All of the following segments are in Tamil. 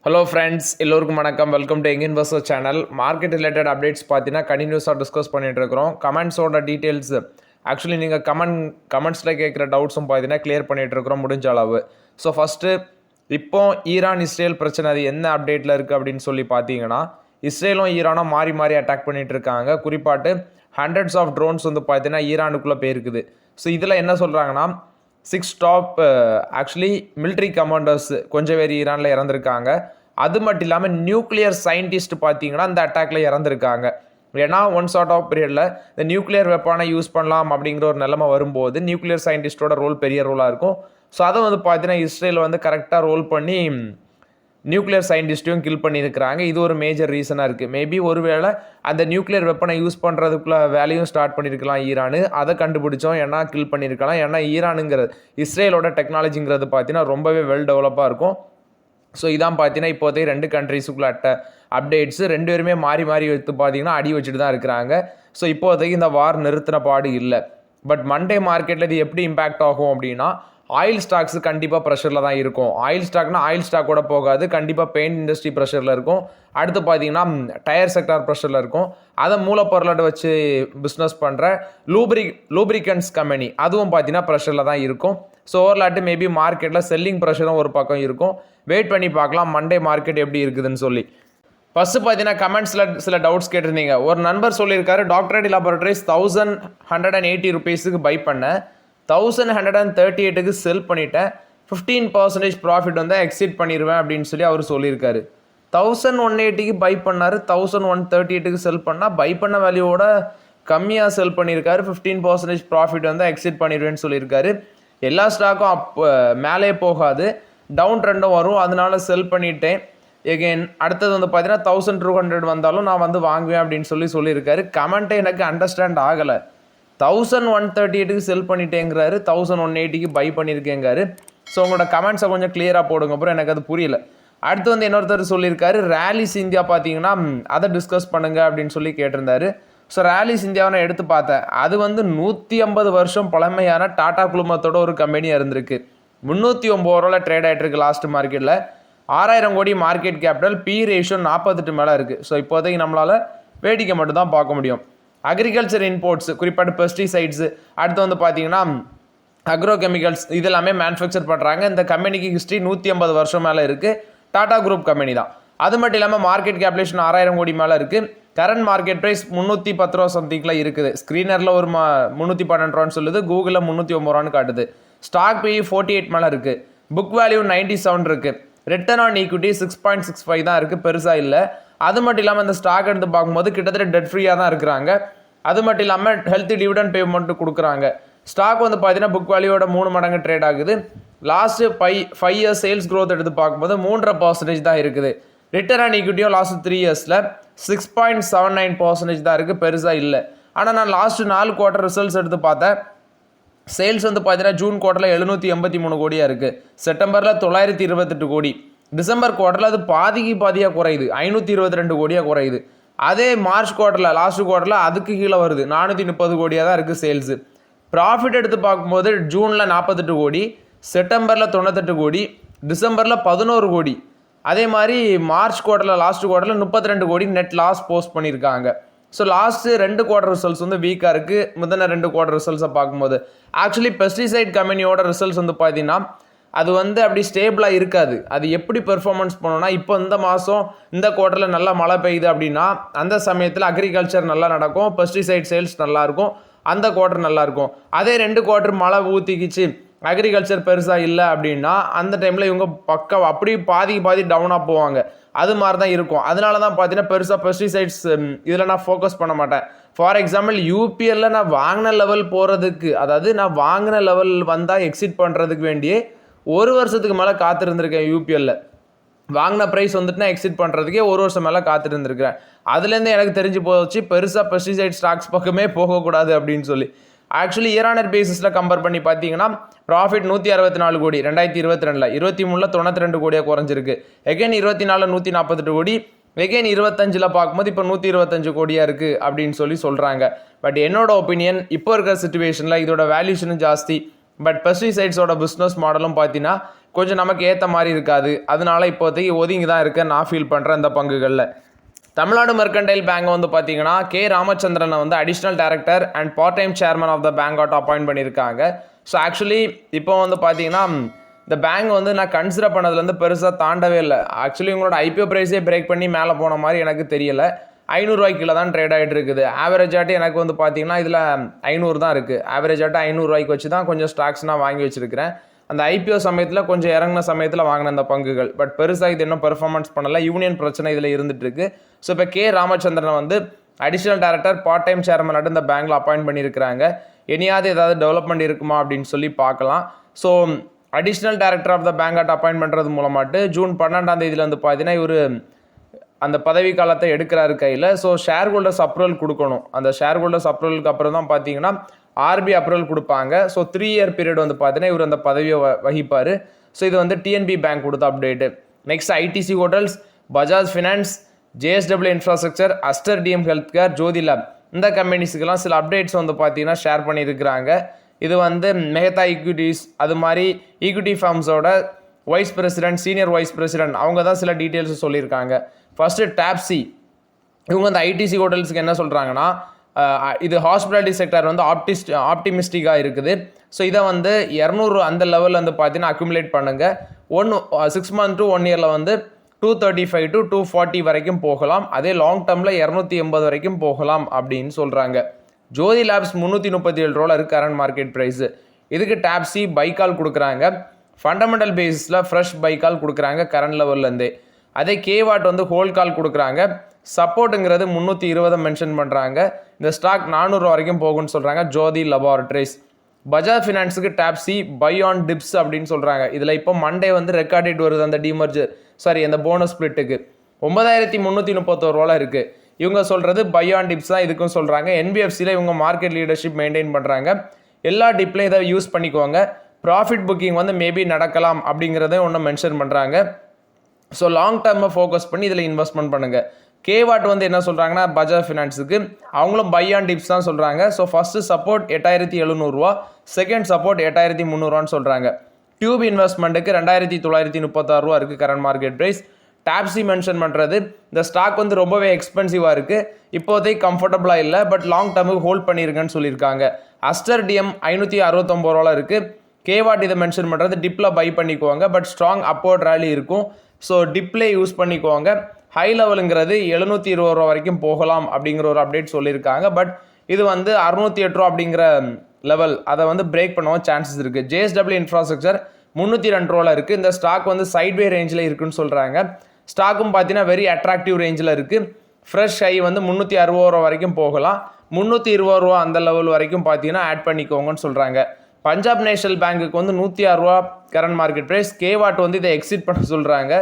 ஹலோ ஃப்ரெண்ட்ஸ், எல்லோருக்கும் வணக்கம். Welcome to young investor channel. Market related updates பார்த்தீங்கன்னா கண்டினியூஸாக டிஸ்கஸ் பண்ணிட்டு இருக்கிறோம். கமெண்ட்ஸோட டீட்டெயில்ஸ் ஆக்சுவலி நீங்கள் கமெண்ட்ஸில் கேட்குற டவுட்ஸும் பார்த்தீங்கன்னா கிளியர் பண்ணிட்டு இருக்கிறோம் முடிஞ்ச அளவு. ஸோ ஃபஸ்ட்டு இப்போ ஈரான் இஸ்ரேல் பிரச்சனை அது என்ன அப்டேட்டில் இருக்குது அப்படின்னு சொல்லி பார்த்தீங்கன்னா, இஸ்ரேலும் ஈரானும் மாறி மாறி அட்டாக் பண்ணிட்டு இருக்காங்க. குறிப்பாட்டு ஹண்ட்ரட்ஸ் ஆஃப் ட்ரோன்ஸ் வந்து பார்த்தீங்கன்னா ஈரானுக்குள்ளே போயிருக்குது. ஸோ இதில் என்ன சொல்கிறாங்கன்னா 6 டாப் ஆக்சுவலி மிலிட்ரி கமாண்டர்ஸ் கொஞ்சம் பேர் ஈரானில் இறந்துருக்காங்க. அது மட்டும் இல்லாமல் நியூக்ளியர் சயின்டிஸ்ட் பார்த்தீங்கன்னா இந்த அட்டாக்ல இறந்துருக்காங்க. ஏன்னா ஒன் ஷார்ட் ஆஃப் பீரியடில் இந்த நியூக்ளியர் வெப்பானை யூஸ் பண்ணலாம் அப்படிங்கிற ஒரு நிலைமை வரும்போது நியூக்ளியர் சயின்டிஸ்டோட ரோல் பெரிய ரோலாக இருக்கும். ஸோ அதை வந்து பார்த்தீங்கன்னா இஸ்ரேல் வந்து கரெக்டாக ரோல் பண்ணி நியூக்ளியர் சயின்டிஸ்ட்டையும் கில் பண்ணியிருக்கிறாங்க. இது ஒரு மேஜர் ரீசனாக இருக்குது. மேபி ஒருவேளை அந்த நியூக்ளியர் வெப்பனை யூஸ் பண்ணுறதுக்குள்ள வேலையும் ஸ்டார்ட் பண்ணியிருக்கலாம் ஈரானு. அதை கண்டுபிடிச்சோம் ஏன்னா கில் பண்ணியிருக்கலாம். ஏன்னா ஈரானுங்கிறது இஸ்ரேலோட டெக்னாலஜிங்கிறது பார்த்தீங்கன்னா ரொம்பவே வெல் டெவலப்பாக இருக்கும். ஸோ இதான் பார்த்தீங்கன்னா இப்போதைக்கு ரெண்டு கண்ட்ரிஸுக்குள்ள அப்டேட்ஸ் ரெண்டு பேருமே மாறி மாறி எடுத்து பார்த்தீங்கன்னா அடி வச்சுட்டு தான் இருக்கிறாங்க. ஸோ இப்போதைக்கு இந்த வார் நிறுத்தின பாடு இல்லை. பட் மண்டே மார்க்கெட்டில் இது எப்படி இம்பேக்ட் ஆகும் அப்படின்னா, ஆயில் ஸ்டாக்ஸ் கண்டிப்பாக ப்ரெஷரில் தான் இருக்கும். ஆயில் ஸ்டாக்னா ஆயில் ஸ்டாக்கோட போகாது, கண்டிப்பாக பெயிண்ட் இண்டஸ்ட்ரி ப்ரெஷரில் இருக்கும். அடுத்து பார்த்தீங்கன்னா டயர் செக்டார் ப்ரெஷரில் இருக்கும். அதை மூலப்பொருளை வச்சு பிஸ்னஸ் பண்ணுற லூப்ரிகன்ஸ் கம்பெனி அதுவும் பார்த்தீங்கன்னா ப்ரெஷரில் தான் இருக்கும். ஸோ ஓவர்லாட்டு மேபி மார்க்கெட்டில் செல்லிங் ப்ரெஷரும் ஒரு பக்கம் இருக்கும். வெயிட் பண்ணி பார்க்கலாம் மண்டே மார்க்கெட் எப்படி இருக்குதுன்னு சொல்லி. ஃபஸ்ட்டு பார்த்தீங்கன்னா கமெண்ட்ஸில் சில டவுட்ஸ் கேட்டிருந்தீங்க. ஒரு நண்பர் சொல்லியிருக்காரு, டாக்டரேட் லேபரட்டரிஸ் 1180 ருபீஸுக்கு பை பண்ணேன், 1138க்கு செல் பண்ணிட்டேன், 15% ப்ராஃபிட் வந்து எக்ஸிட் பண்ணிடுவேன் அப்படின்னு சொல்லி அவர் சொல்லியிருக்காரு. 1180க்கு பை பண்ணார், 1138க்கு செல் பண்ணால் பை பண்ண வேல்யூவோட கம்மியாக செல் பண்ணியிருக்காரு. 15% ப்ராஃபிட் வந்து எக்ஸிட் பண்ணிடுவேன்னு சொல்லியிருக்காரு. எல்லா ஸ்டாக்கும் மேலே போகாது, டவுன் ட்ரெண்டும் வரும், அதனால செல் பண்ணிட்டேன். எகெயின் அடுத்தது வந்து பார்த்தீங்கன்னா 1200 வந்தாலும் நான் வந்து வாங்குவேன் அப்படின்னு சொல்லியிருக்காரு. கமெண்ட்டே எனக்கு அண்டர்ஸ்டாண்ட் ஆகலை. 1138க்கு செல் பண்ணிட்டேங்கிறாரு, 1180க்கு பை பண்ணியிருக்கேங்கிறாரு. ஸோ உங்களோட கமெண்ட்ஸை கொஞ்சம் கிளியராக போடுங்க, அப்புறம் எனக்கு அது புரியல. அடுத்து வந்து இன்னொருத்தர் சொல்லியிருக்காரு, ரேலிஸ் இந்தியா பார்த்தீங்கன்னா அதை டிஸ்கஸ் பண்ணுங்க அப்படின்னு சொல்லி கேட்டிருந்தாரு. ஸோ ரேலிஸ் இந்தியாவை நான் எடுத்து பார்த்தேன். அது வந்து 150 வருஷம் பழமையான டாடா குழுமத்தோட ஒரு கம்பெனியாக இருந்திருக்கு. 309 ரூபாயில் ட்ரேட் ஆகிட்டு இருக்கு லாஸ்ட் மார்க்கெட்டில். 6000 கோடி மார்க்கெட் கேபிட்டல், பி ரேஷியோ 48 மேலே இருக்குது. ஸோ இப்போதைக்கு நம்மளால் வேடிக்கை மட்டும் தான் பார்க்க முடியும். அக்ரிகல்ச்சர் இன்போர்ட்ஸ் குறிப்பாட்டு பெஸ்டிசைட்ஸு, அடுத்து வந்து பார்த்தீங்கன்னா அக்ரோ கெமிக்கல்ஸ் இதெல்லாமே மேனுஃபேக்சர் பண்ணுறாங்க. இந்த கம்பெனிக்கு ஹிஸ்ட்ரி 150 வருஷம் மேலே இருக்குது. டாடா குரூப் கம்பெனி தான். அது மட்டும் இல்லாமல் மார்க்கெட் கேபிடேஷன் 6000 கோடி மேலே இருக்குது. கரண்ட் மார்க்கெட் ப்ரைஸ் 310 ரூபா சம்திங்கில் இருக்குது. ஸ்க்ரீனரில் ஒரு 312 ரூபான்னு சொல்லுது, கூகுளில் 309 ரூபான்னு காட்டுது. ஸ்டாக் பி 48 மேலே இருக்குது. புக் வேல்யூ 97 இருக்குது. ரிட்டர்ன் ஆன் ஈக்விட்டி 6.65 தான் இருக்குது, பெருசாக இல்லை. அது மட்டும் இல்லாமல் இந்த ஸ்டாக் எடுத்து பார்க்கும்போது கிட்டத்தட்ட டெட் ஃப்ரீயாக தான் இருக்கிறாங்க. அது மட்டும் இல்லாமல் ஹெல்த்தி டிவிடெண்ட் பேமெண்ட்டு கொடுக்குறாங்க. ஸ்டாக் வந்து பார்த்தீங்கன்னா புக் வேல்யூவோட 3 மடங்கு ட்ரேட் ஆகுது. லாஸ்ட்டு 5 இயர்ஸ் சேல்ஸ் க்ரோத் எடுத்து பார்க்கும்போது 3.5% தான் இருக்குது. ரிட்டர்ன் ஆன் ஈக்விட்டியும் லாஸ்ட் 3 இயர்ஸில் 6.79% தான் இருக்குது, பெருசாக இல்லை. ஆனால் நான் லாஸ்ட்டு 4 குவார்ட்டர் ரிசல்ட்ஸ் எடுத்து பார்த்தேன். சேல்ஸ் வந்து பார்த்தீங்கன்னா ஜூன் குவார்ட்டரில் 783 கோடியாக இருக்குது, செப்டம்பரில் 928 கோடி, டிசம்பர் குவார்ட்டரில் அது பாதியாக குறையுது, 522 கோடியாக குறையுது. அதே மார்ச் குவார்ட்டரில் லாஸ்ட் குவார்ட்டரில் அதுக்கு கீழே வருது, 430 கோடியாக தான் இருக்குது சேல்ஸு. ப்ராஃபிட் எடுத்து பார்க்கும்போது ஜூனில் 48 கோடி, செப்டம்பரில் 98 கோடி, டிசம்பரில் 11 கோடி. அதே மாதிரி மார்ச் குவார்ட்டரில் லாஸ்ட் குவார்ட்டரில் 32 கோடி நெட் லாஸ் போஸ்ட் பண்ணியிருக்காங்க. ஸோ லாஸ்ட்டு 2 குவார்ட்டர் ரிசல்ட்ஸ் வந்து வீக்காக இருக்குது. முதல்ல 2 குவார்ட்டர் ரிசல்ட்ஸை பார்க்கும்போது ஆக்சுவலி பெஸ்டிசைட் கம்பெனியோட ரிசல்ட்ஸ் வந்து பார்த்தீங்கன்னா அது வந்து அப்படி ஸ்டேபிளாக இருக்காது. அது எப்படி பெர்ஃபார்மன்ஸ் பண்ணணும்னா, இப்போ இந்த மாதம் இந்த குவார்ட்டரில் நல்லா மழை பெய்யுது அப்படின்னா அந்த சமயத்தில் அக்ரிகல்ச்சர் நல்லா நடக்கும், பெஸ்டிசைட் சேல்ஸ் நல்லாயிருக்கும், அந்த குவார்ட்டர் நல்லாயிருக்கும். அதே 2 குவார்ட்டர் மழை ஊற்றிக்கிச்சு, அக்ரிகல்ச்சர் பெருசாக இல்லை அப்படின்னா அந்த டைமில் இவங்க அப்படி பாதி டவுனாக போவாங்க. அது மாதிரி தான் இருக்கும். அதனால தான் பார்த்தீங்கன்னா பெருசாக பெஸ்டிசைட்ஸ் இதில் நான் ஃபோக்கஸ் பண்ண மாட்டேன். ஃபார் எக்ஸாம்பிள் யூபிஎல்ல நான் வாங்கின லெவல் போகிறதுக்கு, அதாவது நான் வாங்கின லெவல் வந்தால் எக்ஸிட் பண்ணுறதுக்கு வேண்டியே 1 வருஷத்துக்கு மேலே காத்திருந்திருக்கேன். யூபிஎல்ல வாங்கின ப்ரைஸ் வந்துட்டுனா எக்ஸிட் பண்ணுறதுக்கே 1 வருஷம் மேலே காத்திருந்துருக்கிறேன். அதுலேருந்து எனக்கு தெரிஞ்சு போச்சு பெருசாக பெஸ்டிசைட் ஸ்டாக்ஸ் பக்கமே போகக்கூடாது அப்படின்னு சொல்லி. ஆக்சுவலி இயர் ஆன் இயர் பேசிஸில் கம்பேர் பண்ணி பார்த்தீங்கன்னா ப்ராஃபிட் 164 கோடி 2022, 23ல் 92 கோடியாக குறைஞ்சிருக்கு. எகைன் 24 148 கோடி, எகைன் 25ல் பார்க்கும்போது இப்போ 125 கோடியாக இருக்குது அப்படின்னு சொல்கிறாங்க. பட் என்னோட ஒப்பீனியன் இப்போ இருக்கிற சுச்சுவேஷனில் இதோட வேல்யூஷனும் ஜாஸ்தி. பட் பெஸ்டிசைட்ஸோட பிஸ்னஸ் மாடலும் பார்த்தீங்கன்னா கொஞ்சம் நமக்கு ஏற்ற மாதிரி இருக்காது. அதனால இப்போதைக்கு ஒதுங்கி தான் இருக்க நான் ஃபீல் பண்ணுறேன் இந்த பங்குகளில். தமிழ்நாடு மெர்கன்டைல் பேங்க் வந்து பார்த்தீங்கன்னா கே ராமச்சந்திரனை வந்து additional director and part time chairman of the bank appoint பண்ணியிருக்காங்க. ஸோ ஆக்சுவலி இப்போ வந்து பார்த்தீங்கன்னா இந்த பேங்க் வந்து நான் கன்சிடர் பண்ணதுலேருந்து பெருசாக தாண்டவே இல்லை. ஆக்சுவலி உங்களோட ஐபிஓ ப்ரைஸே பிரேக் பண்ணி மேலே போன மாதிரி எனக்கு தெரியலை. 500 ரூபாய்க்குள்ள தான் ட்ரேட் ஆகிட்டு இருக்குது. ஆவரேஜ் ஆட்டு எனக்கு வந்து பார்த்தீங்கன்னா இதில் 500 தான் இருக்குது. ஆவரேஜ் ஆட்டு 500 ரூபாய்க்கு வச்சு தான் கொஞ்சம் ஸ்டாக்ஸ் நான் வாங்கி வச்சிருக்கிறேன். அந்த ஐபிஓ சமயத்தில் கொஞ்சம் இறங்கின சமயத்தில் வாங்கின அந்த பங்குகள். பட் பெருசாக இது இன்னும் பெர்ஃபார்மன்ஸ் பண்ணலை. யூனியன் பிரச்சனை இதில் இருந்துட்டு இருக்கு. ஸோ இப்போ கே ராமச்சந்திரனை வந்து additional director part time chairman இந்த பேங்க்ல அப்பாயிண்ட் பண்ணியிருக்கிறாங்க. இனியாவது ஏதாவது டெவலப்மெண்ட் இருக்குமா அப்படின்னு சொல்லி பார்க்கலாம். So additional director of the bank appoint பண்ணுறது மூலமாட்டு ஜூன் 12ஆம் தேதியில் வந்து பார்த்தீங்கன்னா இவர் அந்த பதவி காலத்தை எடுக்கிறாரு கையில். ஸோ ஷேர் ஹோல்டர்ஸ் அப்ரூவல் கொடுக்கணும். அந்த ஷேர் ஹோல்டர்ஸ் அப்ரூவலுக்கு அப்புறம் தான் பார்த்தீங்கன்னா ஆர்பி அப்ரூவல் கொடுப்பாங்க. ஸோ 3 இயர் பீரியட் வந்து பார்த்தீங்கன்னா இவர் அந்த பதவியை வகிப்பார். ஸோ இது வந்து டிஎன்பி பேங்க் கொடுத்த update. Next ITC hotels, Bajaj finance, JSW infrastructure, Aster DM health care, Jyothy lab இந்த கம்பெனிஸுக்கெல்லாம் சில அப்டேட்ஸ் வந்து பார்த்தீங்கன்னா ஷேர் பண்ணியிருக்கிறாங்க. இது வந்து மெஹதா ஈக்விட்டிஸ் அது மாதிரி ஈக்விட்டி ஃபார்ம்ஸோட vice president, senior vice president அவங்க தான் சில டீட்டெயில்ஸ் சொல்லியிருக்காங்க. ஃபஸ்ட்டு டாப்சி இவங்க அந்த ஐடிசி ஹோட்டல்ஸுக்கு என்ன சொல்கிறாங்கன்னா இது ஹாஸ்பிட்டாலிட்டி செக்டர் வந்து ஆப்டிமிஸ்டிக்காக இருக்குது. ஸோ இதை வந்து 200 அந்த லெவலில் வந்து பார்த்தீங்கன்னா அக்யூமுலேட் பண்ணுங்கள். 6 months to 1 year வந்து 235 to 240 வரைக்கும் போகலாம். அதே லாங் டேர்மில் 280 வரைக்கும் போகலாம் அப்படின்னு சொல்கிறாங்க. ஜோதி லேப்ஸ் 337 ரூபா இருக்குது கரண்ட் மார்க்கெட் ப்ரைஸு. இதுக்கு டாப்சி பைக்கால் கொடுக்குறாங்க. ஃபண்டமெண்டல் பேஸிஸில் ஃப்ரெஷ் பைக்கால் கொடுக்குறாங்க கரண்ட் லெவல்லேருந்தே. அதே கேவாட் வந்து ஹோல் கால் கொடுக்குறாங்க. சப்போர்ட்டுங்கிறது 320 மென்ஷன் பண்ணுறாங்க. இந்த ஸ்டாக் 400 வரைக்கும் போகும்னு சொல்கிறாங்க ஜோதி லெபார்ட்ரிஸ். பஜாஜ் ஃபினான்ஸுக்கு டாப்சி பை ஆன் டிப்ஸ் அப்படின்னு சொல்கிறாங்க. இதில் இப்போ மண்டே வந்து ரெக்கார்ட் டேட் வருது அந்த அந்த போனஸ் ஸ்பிளிட்டுக்கு 9331 ரூபா இருக்குது. இவங்க சொல்கிறது பை ஆன் டிப்ஸ் தான் இதுக்கும் சொல்கிறாங்க. என்பிஎஃப்சியில் இவங்க மார்க்கெட் லீடர்ஷிப் மெயின்டைன் பண்ணுறாங்க. எல்லா டிப்லையும் இதை யூஸ் பண்ணிக்குவாங்க. ப்ராஃபிட் புக்கிங் வந்து மேபி நடக்கலாம் அப்படிங்கிறத ஒன்று மென்ஷன் பண்ணுறாங்க. ஸோ லாங் டேர்மை ஃபோக்கஸ் பண்ணி இதில் இன்வெஸ்ட்மெண்ட் பண்ணுங்கள். கேவாட் வந்து என்ன சொல்கிறாங்கன்னா பஜாஜ் ஃபினான்ஸுக்கு அவங்களும் பை ஆன் டிப்ஸ் தான் சொல்கிறாங்க. ஸோ ஃபஸ்ட்டு சப்போர்ட் 8700 ரூபா, செகண்ட் சப்போர்ட் 8300 சொல்கிறாங்க. டியூப் இன்வெஸ்ட்மெண்ட்டுக்கு 2936 ரூபா இருக்குது கரண்ட் மார்க்கெட் ப்ரைஸ். டாப்சி மென்ஷன் பண்ணுறது இந்த ஸ்டாக் வந்து ரொம்பவே எக்ஸ்பென்சிவாக இருக்குது, இப்போதைக்கு கம்ஃபர்டபுளாக இல்லை, பட் லாங் டேர்முக்கு ஹோல்ட் பண்ணியிருக்கேன்னு சொல்லியிருக்காங்க. அஸ்டர் டிஎம் 569 ரூபா இருக்குது. கேவாட் இதை மென்ஷன் பண்ணுறது டிப்பில் பை பண்ணிக்குவாங்க, பட் ஸ்ட்ராங் அப்போர்ட் ரேலி இருக்கும். ஸோ டிப்லே யூஸ் பண்ணிக்குவாங்க. ஹை லெவலுங்கிறது 720 ரூபா வரைக்கும் போகலாம் அப்படிங்கிற ஒரு அப்டேட் சொல்லியிருக்காங்க. பட் இது வந்து 608 ரூபா அப்படிங்கிற லெவல் அதை வந்து பிரேக் பண்ணவும் சான்சஸ் இருக்குது. ஜேஎஸ்டபிள்யூ இன்ஃப்ராஸ்ட்ரக்சர் 302 ரூபாவில் இருக்குது. இந்த ஸ்டாக் வந்து சைட்வே ரேஞ்சில் இருக்குன்னு சொல்கிறாங்க. ஸ்டாக்கும் பார்த்தீங்கன்னா வெரி அட்ராக்டிவ் ரேஞ்சில் இருக்குது. ஃப்ரெஷ் ஹை வந்து 360 ரூபா வரைக்கும் போகலாம். 320 ரூபா அந்த லெவல் வரைக்கும் பார்த்தீங்கன்னா ஆட் பண்ணிக்கோங்கன்னு சொல்கிறாங்க. பஞ்சாப் நேஷனல் பேங்க்குக்கு வந்து 106 ரூபா கரண்ட் மார்க்கெட் ப்ரைஸ். கேவாட் வந்து இதை எக்ஸிட் பண்ண சொல்கிறாங்க.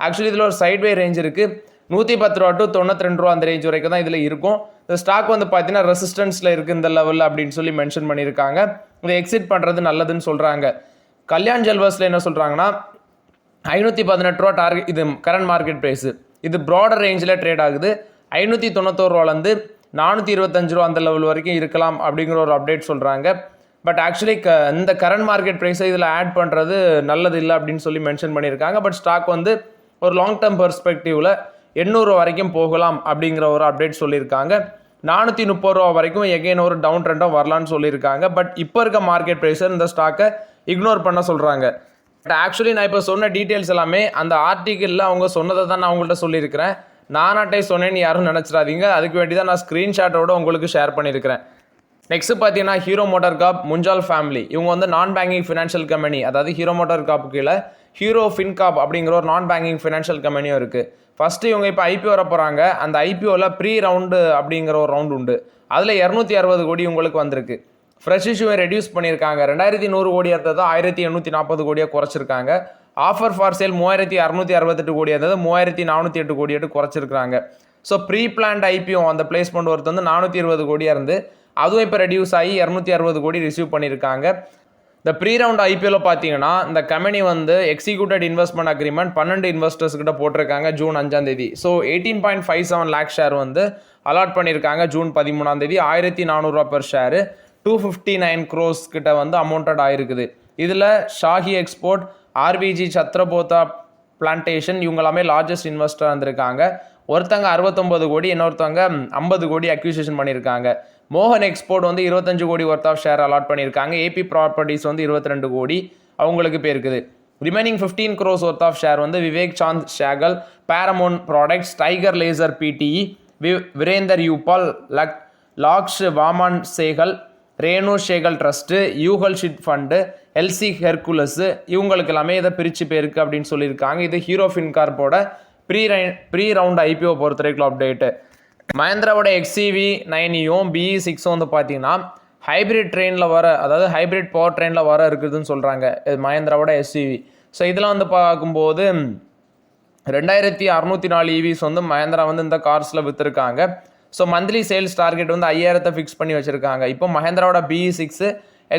ஆக்சுவலி இதில் ஒரு சைட்வே ரேஞ்ச் இருக்குது. 110 ரூபா டு 92 ரூபா அந்த ரேஞ்ச் வரைக்கும் தான் இதில் இருக்கும். இந்த ஸ்டாக் வந்து பார்த்தீங்கன்னா ரெசிஸ்டன்ஸில் இருக்குது இந்த லெவலில் அப்படின்னு சொல்லி மென்ஷன் பண்ணியிருக்காங்க. இதை எக்ஸிட் பண்ணுறது நல்லதுன்னு சொல்கிறாங்க. கல்யாண் ஜுவல்லர்ஸில் என்ன சொல்கிறாங்கன்னா 518 ரூபா டார்கெட் இது கரண்ட் மார்க்கெட் ப்ரைஸு. இது ப்ராடர் ரேஞ்சில் ட்ரேட் ஆகுது. 591 ரூபாலேருந்து 425 ரூபா அந்த லெவல் வரைக்கும் இருக்கலாம் அப்படிங்கிற ஒரு அப்டேட் சொல்கிறாங்க. பட் ஆக்சுவலி இந்த கரண்ட் மார்க்கெட் ப்ரைஸை இதில் ஆட் பண்ணுறது நல்லது இல்லை அப்படின்னு சொல்லி மென்ஷன் பண்ணியிருக்காங்க. பட் ஸ்டாக் வந்து ஒரு லாங் டேர்ம் பெர்ஸ்பெக்டிவில் 800 வரைக்கும் போகலாம் அப்படிங்கிற ஒரு அப்டேட் சொல்லியிருக்காங்க. 430 ரூபா வரைக்கும் எகெயின் ஒரு டவுன் ட்ரெண்டாக வரலான்னு சொல்லியிருக்காங்க. பட் இப்போ இருக்க மார்க்கெட் ப்ரைஸை இந்த ஸ்டாக்கை இக்னோர் பண்ண சொல்கிறாங்க. பட் ஆக்சுவலி நான் இப்போ சொன்ன டீட்டெயில்ஸ் எல்லாமே அந்த ஆர்டிக்கிளில் அவங்க சொன்னதை தான் நான் உங்கள்கிட்ட சொல்லியிருக்கிறேன். நானாட்டை சொன்னேன்னு யாரும் நினச்சிடாதீங்க. அதுக்கு வேண்டி தான் நான் ஸ்க்ரீன்ஷாட்டோட உங்களுக்கு ஷேர் பண்ணியிருக்கிறேன். நெக்ஸ்ட் பார்த்தீங்கன்னா ஹீரோ மோட்டார் காப், முஞ்சால் ஃபேமிலி இவங்க வந்து நான் பேங்கிங் ஃபினான்ஷியல் கம்பெனி. அதாவது ஹீரோ மோட்டார் காப் கீழே ஹீரோ ஃபின்காப் அப்படிங்கிற ஒரு நான் பேங்கிங் ஃபினான்ஷியல் கம்பெனியும் இருக்குது. ஃபஸ்ட்டு இவங்க இப்போ ஐபிஓ வர போகிறாங்க. அந்த ஐபிஓவில் ப்ரீ ரவுண்டு அப்படிங்கிற ஒரு ரவுண்டு உண்டு. அதில் 260 கோடி உங்களுக்கு வந்திருக்கு. ஃப்ரெஷ் இஷ்யூவை ரெடியூஸ் பண்ணியிருக்காங்க. 2100 கோடி இருந்தது 1840 கோடியாக குறைச்சிருக்காங்க. ஆஃபர் ஃபார் சேல் 3668 கோடி இருந்தது 3408 கோடியாட்டு குறைச்சிருக்காங்க. ஸோ ப்ரீ பிளான்ட் ஐபிஓ அந்த பிளேஸ்மெண்ட் ஒருத்தர் வந்து 420 கோடியாக இருந்து அதுவும் இப்போ ரெடியூஸ் ஆகி 260 கோடி ரிசீவ் பண்ணியிருக்காங்க. இந்த ப்ரீ ரவுண்ட் ஐபிஓவில் பார்த்தீங்கன்னா இந்த கம்பெனி வந்து எக்ஸிக்யூட்டட் இன்வெஸ்ட்மெண்ட் அக்ரிமெண்ட் 12 இன்வெஸ்டர்ஸ் கிட்ட போட்டிருக்காங்க ஜூன் 5ஆம் தேதி. ஸோ 18.57 லேக் ஷேர் வந்து அலாட் பண்ணியிருக்காங்க ஜூன் 13ஆம் தேதி. 1400 ரூபா பெர் ஷேரு 259 crores கிட்ட வந்து அமௌண்டட் ஆயிருக்குது. இதில் ஷாஹி எக்ஸ்போர்ட், ஆர்பிஜி சத்ரபோதா பிளான்டேஷன் இவங்க எல்லாமே லார்ஜஸ்ட் இன்வெஸ்டராக இருந்திருக்காங்க. ஒருத்தங்க 69 கோடி, இன்னொருத்தவங்க 50 கோடி அக்யூசியேஷன் பண்ணியிருக்காங்க. மோகன் எக்ஸ்போர்ட் வந்து 25 கோடி ஒர்த் ஆஃப் ஷேர் அலாட் பண்ணியிருக்காங்க. ஏபி ப்ராப்பர்ட்டிஸ் வந்து 22 கோடி அவங்களுக்கு போயிருக்குது. Remaining 15 crores worth of share வந்து விவேக் சாந்த் ஷேகல், பேரமோன் products, tiger laser PTE, Virender யூபால், லாக்ஷ் வாமான் சேகல், ரேணு ஷேகல் ட்ரஸ்ட்டு, யூகல் ஷிட் ஃபண்டு, எல்சி ஹெர்குலஸ் இவங்களுக்கு எல்லாமே இதை பிரித்து போயிருக்கு அப்படின்னு சொல்லியிருக்காங்க. இது ஹீரோ ஃபின்கார்ப்போட ப்ரீ ரவுண்ட் ஐபிஓ பொறுத்த வரைக்கும் அப்டேட்டு. மஹேந்திராவோட XCV 9யும் BE6 வந்து பார்த்தீங்கன்னா ஹைப்ரிட் ட்ரெயினில் வர, அதாவது ஹைப்ரிட் பவர் ட்ரெயினில் வர இருக்குதுன்னு சொல்கிறாங்க மஹேந்திராவோட SUV. ஸோ இதில் வந்து பார்க்கும்போது 2604 EVs வந்து மஹேந்திரா வந்து இந்த கார்ஸில் விற்றுருக்காங்க. ஸோ மந்த்லி சேல்ஸ் டார்கெட் வந்து 5000 ஃபிக்ஸ் பண்ணி வச்சுருக்காங்க. இப்போ மஹேந்திராவோட BE6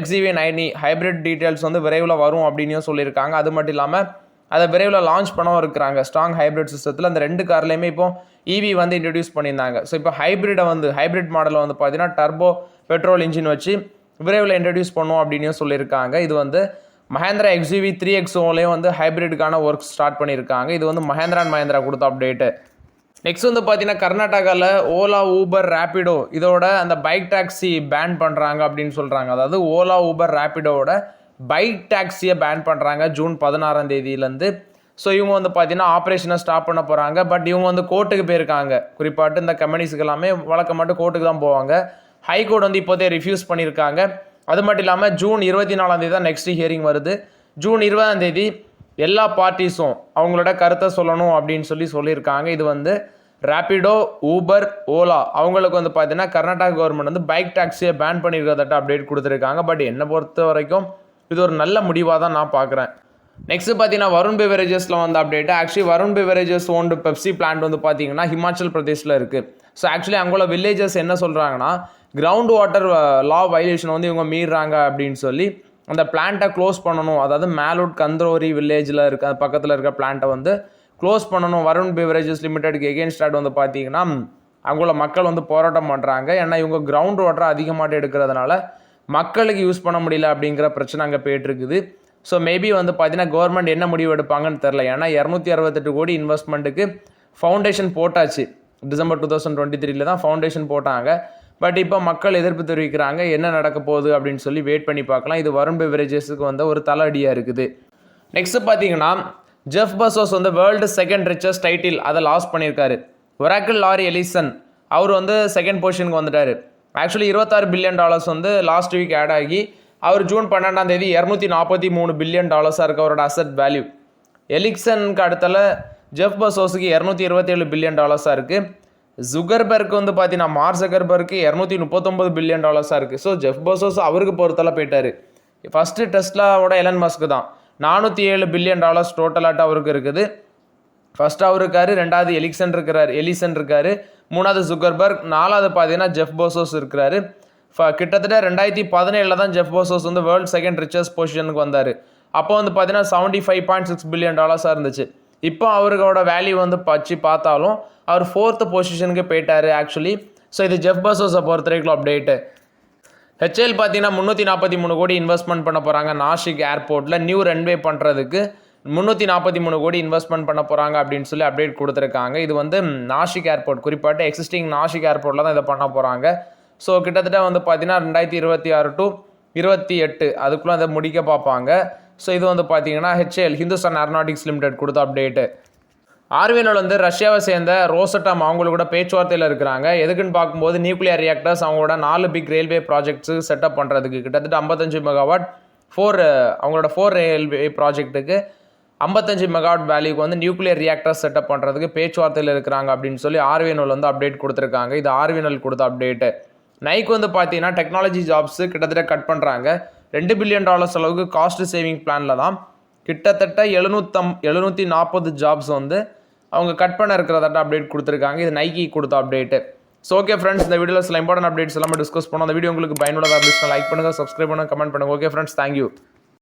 XCV 9e hybrid details வந்து விரைவில் வரும் அப்படின்னு சொல்லியிருக்காங்க. அது மட்டும் இல்லாமல் அதை விரைவில் லான்ச் பண்ணவும் இருக்கிறாங்க ஸ்ட்ராங் ஹைப்ரிட் சிஸ்டத்தில். அந்த 2 கார்லையுமே இப்போ EV வந்து இன்ட்ரடியூஸ் பண்ணியிருந்தாங்க. ஸோ இப்போ ஹைப்ரிட் மாடலை வந்து பார்த்தீங்கன்னா டர்போ பெட்ரோல் இன்ஜின் வச்சு விரைவில் இன்ட்ரடியூஸ் பண்ணுவோம் அப்படின்னு சொல்லியிருக்காங்க. இது வந்து மஹேந்திரா XUV 3XOலையும் வந்து ஹைப்ரிட்டுக்கான ஒர்க் ஸ்டார்ட் பண்ணியிருக்காங்க. இது வந்து மஹேந்திரா கொடுத்த அப்டேட்டு. நெக்ஸ்ட் வந்து பார்த்தீங்கன்னா கர்நாடகாவில் ஓலா, ஊபர், ரேப்பிடோ இதோட அந்த பைக் டாக்ஸி பேன் பண்ணுறாங்க அப்படின்னு சொல்கிறாங்க. அதாவது ஓலா, ஊபர், ரேப்பிடோட பைக் டாக்ஸியை பேன் பண்ணுறாங்க ஜூன் 16ஆம் தேதியிலேருந்து. ஸோ இவங்க வந்து பார்த்தீங்கன்னா ஆப்ரேஷனை ஸ்டாப் பண்ண போகிறாங்க. பட் இவங்க வந்து கோர்ட்டுக்கு போயிருக்காங்க. குறிப்பாட்டு இந்த கம்பெனிஸுக்கு எல்லாமே வழக்கமாட்டு கோர்ட்டுக்கு தான் போவாங்க. ஹைகோர்ட் வந்து இப்போதே ரிஃப்யூஸ் பண்ணியிருக்காங்க. அது மட்டும் இல்லாமல் ஜூன் 24ஆம் தேதி தான் நெக்ஸ்ட் ஹியரிங் வருது. ஜூன் 20ஆம் தேதி எல்லா பார்ட்டிஸும் அவங்களோட கருத்தை சொல்லணும் அப்படின்னு சொல்லியிருக்காங்க. இது வந்து ரேப்பிடோ, ஊபர், ஓலா அவங்களுக்கு வந்து பார்த்தீங்கன்னா கர்நாடகா கவர்மெண்ட் வந்து பைக் டாக்ஸியை பேன் பண்ணியிருக்கிறதட்ட அப்டேட் கொடுத்துருக்காங்க. பட் என்னை பொறுத்த வரைக்கும் இது ஒரு நல்ல முடிவாக தான் நான் பார்க்குறேன். நெக்ஸ்ட் பார்த்தீங்கன்னா வருண் பெவரேஜஸில் வந்து update. Actually Varun beverages owned Pepsi plant வந்து பார்த்தீங்கன்னா ஹிமாச்சல் பிரதேஷில் இருக்குது. ஸோ ஆக்சுவலி அங்குள்ள வில்லேஜஸ் என்ன சொல்கிறாங்கன்னா கிரவுண்ட் வாட்டர் லா வயலேஷன் வந்து இவங்க மீறாங்க அப்படின்னு சொல்லி அந்த பிளான்ட்டை க்ளோஸ் பண்ணணும். அதாவது மேலூட் கந்தோரி வில்லேஜில் இருக்க பக்கத்தில் இருக்க பிளான்ட்டை வந்து க்ளோஸ் பண்ணணும். வருண் பெவரேஜஸ் லிமிடெடுக்கு எகெயின்ஸ்டாட் வந்து பார்த்தீங்கன்னா அங்குள்ள மக்கள் வந்து போராட்டம் பண்ணுறாங்க. ஏன்னா இவங்க கிரவுண்ட் வாட்டரை அதிகமாட்டு எடுக்கிறதுனால மக்களுக்கு யூஸ் பண்ண முடியல அப்படிங்கிற பிரச்சனை அங்கே போயிட்டுருக்குது. ஸோ மேபி வந்து பார்த்தீங்கன்னா கவர்மெண்ட் என்ன முடிவு எடுப்பாங்கன்னு தெரில. ஏன்னா 268 கோடி இன்வெஸ்ட்மெண்ட்டுக்கு ஃபவுண்டேஷன் போட்டாச்சு. டிசம்பர் 2023 தான் ஃபவுண்டேஷன் போட்டாங்க. பட் இப்போ மக்கள் எதிர்ப்பு தெரிவிக்கிறாங்க. என்ன நடக்க போகுது அப்படின்னு சொல்லி வெயிட் பண்ணி பார்க்கலாம். இது வருண் பெவரேஜஸுக்கு வந்து ஒரு தலடியாக இருக்குது. நெக்ஸ்ட் பார்த்தீங்கன்னா ஜெஃப் பெசோஸ் வந்து வேர்ல்டு செகண்ட் ரிச்சஸ்ட் டைட்டில் அதை லாஸ் பண்ணியிருக்காரு. ஒராக்கிள் லாரி எலிசன் அவர் வந்து செகண்ட் பொசிஷனுக்கு வந்துட்டார். ஆக்சுவலி $26 பில்லியன் வந்து லாஸ்ட் வீக் ஆட் ஆகி அவர் ஜூன் 12ஆம் தேதி $243 பில்லியன் இருக்கு அவரோட அசட் வேல்யூ. எலிக்சனுக்கு அடுத்தால ஜெஃப் பெசோஸுக்கு $227 பில்லியன் இருக்குது. ஜுகர்பர்க் வந்து பார்த்தீங்கன்னா மார்க் ஜுகர்பர்க்கு $239 பில்லியன் இருக்குது. ஸோ ஜெஃப் பெசோஸ் அவருக்கு பொறுத்தல போயிட்டார். ஃபஸ்ட்டு டெஸ்லாவோட எலன் மஸ்க் தான் $407 பில்லியன் டோட்டலாட்டு அவருக்கு இருக்குது. ஃபஸ்ட்டு அவர் இருக்காரு, ரெண்டாவது எலிசன் இருக்காரு, மூணாவது ஜுகர்பர்க், நாலாவது பார்த்தீங்கன்னா ஜெஃப் பெசோஸ் இருக்கிறாரு. கிட்டத்தட்ட 2017 தான் ஜெஃப் பெசோஸ் வந்து வேர்ல்டு செகண்ட் ரிச்சஸ்ட் பொசிஷனுக்கு வந்தார். அப்போ வந்து பார்த்தீங்கன்னா $75.6 பில்லியன் இருந்துச்சு. இப்போ அவரோட வேல்யூ வந்து பார்த்தாலும் அவர் 4th பொசிஷனுக்கு போயிட்டார் ஆக்சுவலி. ஸோ இது ஜெஃப் பெசோஸை பொறுத்த வரைக்கும் அப்டேட்டு. HAL பார்த்தீங்கன்னா 343 கோடி இன்வெஸ்ட்மெண்ட் பண்ண போகிறாங்க நாசிக் ஏர்போர்ட்டில் நியூ ரன்வே பண்ணுறதுக்கு 343 கோடி இன்வெஸ்ட்மெண்ட் பண்ண போகிறாங்க அப்படின்னு சொல்லி அப்டேட் கொடுத்துருக்காங்க. இது வந்து நாசிக் ஏர்போர்ட், குறிப்பாட்டு எக்ஸிஸ்டிங் நாசிக் ஏர்போர்ட்டில் தான் இதை பண்ண போகிறாங்க. ஸோ கிட்டத்தட்ட வந்து பார்த்தீங்கன்னா 2026 to 28 அதுக்குள்ளே அதை முடிக்க பார்ப்பாங்க. ஸோ இது வந்து பார்த்தீங்கன்னா HAL ஹிந்துஸ்தான் ஏரோநாட்டிக்ஸ் லிமிடெட் கொடுத்த அப்டேட்டு. ஆர்விஎன்எல் வந்து ரஷ்யாவை சேர்ந்த ரோசட்டாம் அவங்களோட கூட பேச்சுவார்த்தையில் இருக்கிறாங்க. எதுக்குன்னு பார்க்கும்போது நியூக்ளியர் ரியாக்டர்ஸ் அவங்களோட 4 பிக் ரயில்வே ப்ராஜெக்ட்ஸு செட்டப் பண்ணுறதுக்கு கிட்டத்தட்ட 55 மெகாவாட் அவங்களோட 4 ரயில்வே ப்ராஜெக்ட்டுக்கு 55 மெகாவாட் வேல்யூக்கு வந்து நியூக்ளியர் ரியாக்டர்ஸ் செட்டப் பண்ணுறதுக்கு பேச்சுவார்த்தையில் இருக்கிறாங்க அப்படின்னு சொல்லி ஆர்விஎன்எல் வந்து அப்டேட் கொடுத்துருக்காங்க. இது ஆர்விஎன்எல் கொடுத்த அப்டேட்டு. நைக் வந்து பார்த்தீங்கன்னா டெக்னாலஜி ஜாப்ஸு கிட்டத்தட்ட கட் பண்ணுறாங்க. $2 பில்லியன் அளவுக்கு காஸ்ட் சேவிங் பிளானில் தான் கிட்டத்தட்ட 740 ஜாப்ஸ் வந்து அவங்க கட் பண்ண இருக்கிறதாட்ட அப்டேட் கொடுத்துருக்காங்க. இது நைக்கி கொடுத்த அப்டேட்டு. ஸோ ஓகே ஃப்ரெண்ட்ஸ், இந்த வீடியோவில் சில இம்பார்ட்டன்ட் அப்டேட்ஸ் எல்லாமே டிஸ்கஸ் பண்ணோம். அந்த வீடியோ உங்களுக்கு பயனுள்ளதாக இருந்துச்சுன்னா லைக் பண்ணுங்கள், சப்ஸ்கிரைப் பண்ணுங்கள், கமெண்ட் பண்ணுங்கள். Okay friends, thank you.